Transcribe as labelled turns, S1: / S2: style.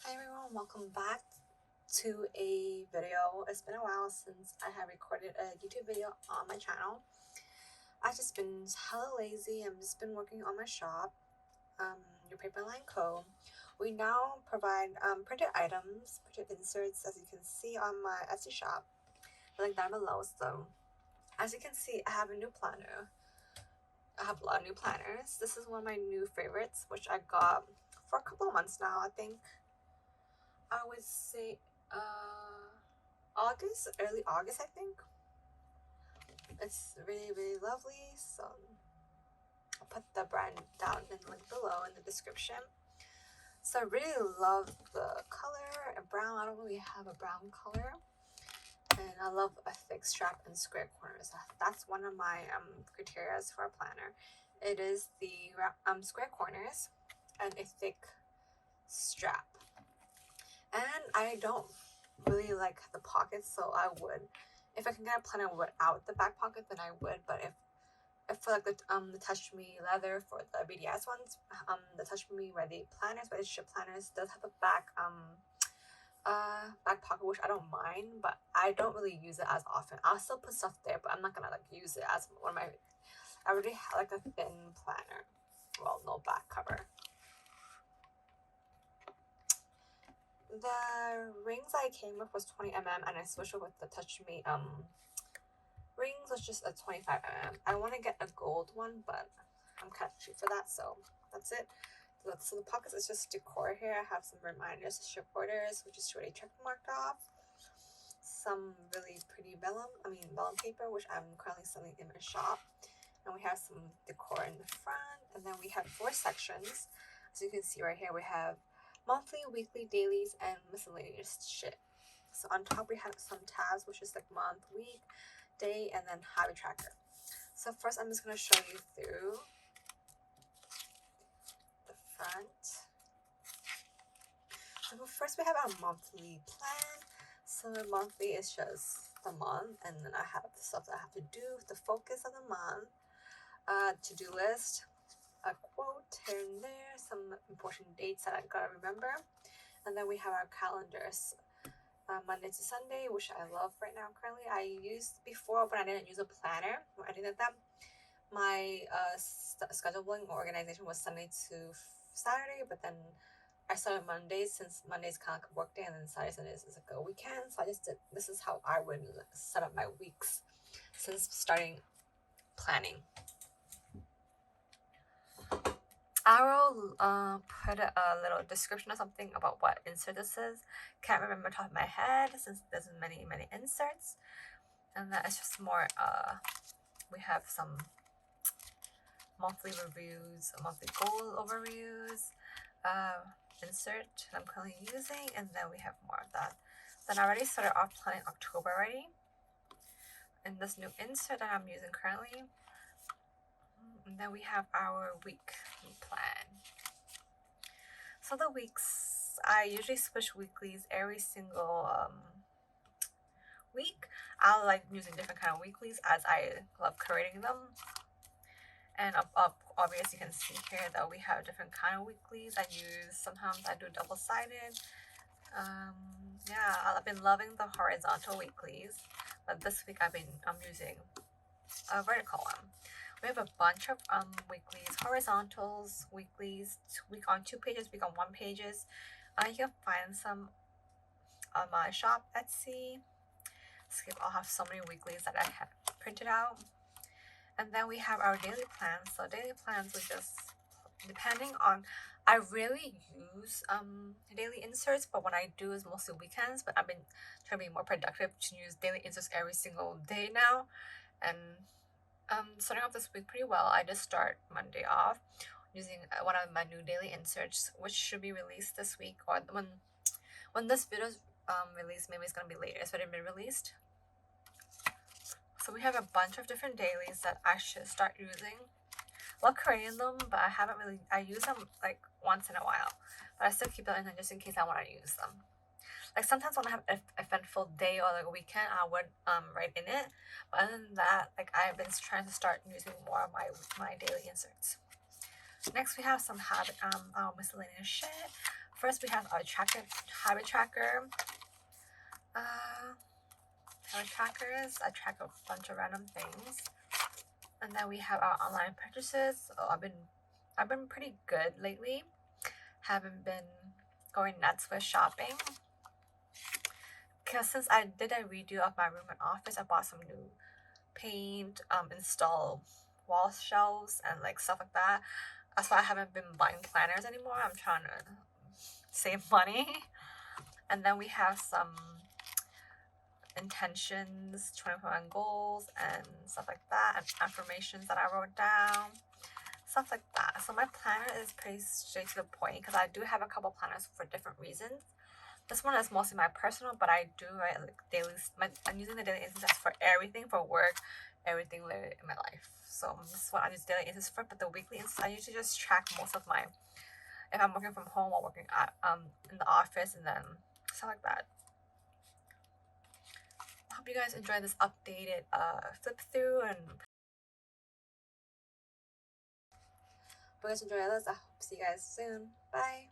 S1: Hi everyone, welcome back to a video. It's been a while since I have recorded a YouTube video on my channel. I've just been hella lazy. I've just been working on my shop, your paper line co. We now provide printed items, printed inserts, as you can see on my Etsy shop. Link down below. So as you can see, I have a new planner. I have a lot of new planners. This is one of my new favorites, which I got for a couple of months now, I think. I would say August, early August, I think. It's really lovely. So I'll put the brand down in the link below in the description. So I really love the color, a brown. I don't really have a brown color, and I love a thick strap and square corners. That's one of my criteria for a planner. It is the square corners and a thick strap. And I don't really like the pockets, so I would, if I can get a planner without the back pocket, then I would. But if for like the Touch Me leather for the BDS ones, the Touch Me Redi planners, relationship planners does have a back back pocket, which I don't mind, but I don't really use it as often. I'll still put stuff there, but I'm not gonna like use it as one of my. I already have like a thin planner, well, no back cover. The rings I came with was 20mm, and I switched it with the Touch Me rings was just a 25mm. I want to get a gold one, but I'm kind of cheap for that, so that's it. So the pockets is just decor here. I have some reminders, ship orders, which is already check marked off. Some really pretty vellum paper, which I'm currently selling in my shop. And we have some decor in the front, and then we have 4 sections. As you can see right here, we have monthly, weekly, dailies, and miscellaneous shit. So on top we have some tabs, which is like month, week, day, and then habit tracker. So first I'm just going to show you through the front. So first we have our monthly plan. So the monthly is just the month, and then I have the stuff that I have to do, the focus of the month, to-do list, a quote here and there, some important dates that I gotta remember, and then we have our calendars, Monday to Sunday, which I love right now. Currently, I used before, but I didn't use a planner or anything like that. My scheduling organization was Sunday to Saturday, but then I started Mondays, since Monday's kind of like a work day, and then Saturday, Sundays is like a weekend. So I just did. This is how I would set up my weeks since starting planning. I will put a little description or something about what insert this is. Can't remember top of my head since there's many inserts. And that is just more, we have some monthly reviews, monthly goal overviews, insert that I'm currently using, and then we have more of that. Then I already started off planning October already. And this new insert that I'm using currently. And then we have our week plan. So the weeks, I usually switch weeklies every single week. I like using different kind of weeklies as I love creating them. And obviously you can see here that we have different kind of weeklies. Sometimes I do double-sided. Yeah, I've been loving the horizontal weeklies, but this week I'm using a vertical one. We have a bunch of weeklies, horizontals, weeklies, week on 2 pages, week on 1 pages. You can find some on my shop, Etsy. I'll have so many weeklies that I have printed out. And then we have our daily plans. So daily plans are just depending on, I really use daily inserts, but when I do is mostly weekends. But I've been trying to be more productive to use daily inserts every single day now. And starting off this week pretty well. I just start Monday off using one of my new daily inserts, which should be released this week, or when this video is released. Maybe it's gonna be later, so it been released. So we have a bunch of different dailies that I should start using. I love creating them, but I use them like once in a while, but I still keep them in just in case I want to use them. Like sometimes when I have an eventful day or like a weekend, I would write in it. But other than that, like I've been trying to start using more of my daily inserts. Next, we have some habit miscellaneous shit. first we have our habit tracker. Habit trackers. I track a bunch of random things. And then we have our online purchases. Oh, I've been pretty good lately. Haven't been going nuts with shopping. Because since I did a redo of my room and office, I bought some new paint, install wall shelves and like stuff like that. That's why I haven't been buying planners anymore. I'm trying to save money. And then we have some intentions, 21 goals and stuff like that, and affirmations that I wrote down, stuff like that. So my planner is pretty straight to the point because I do have a couple planners for different reasons. This one is mostly my personal, but I do write like daily. I'm using the daily instance for everything, for work, everything in my life. So this is what I use daily instance for. But the weekly instance, I usually just track most of my, if I'm working from home or working at in the office, and then stuff like that. I hope you guys enjoy this updated flip through, and if you guys enjoy this, I hope to see you guys soon. Bye.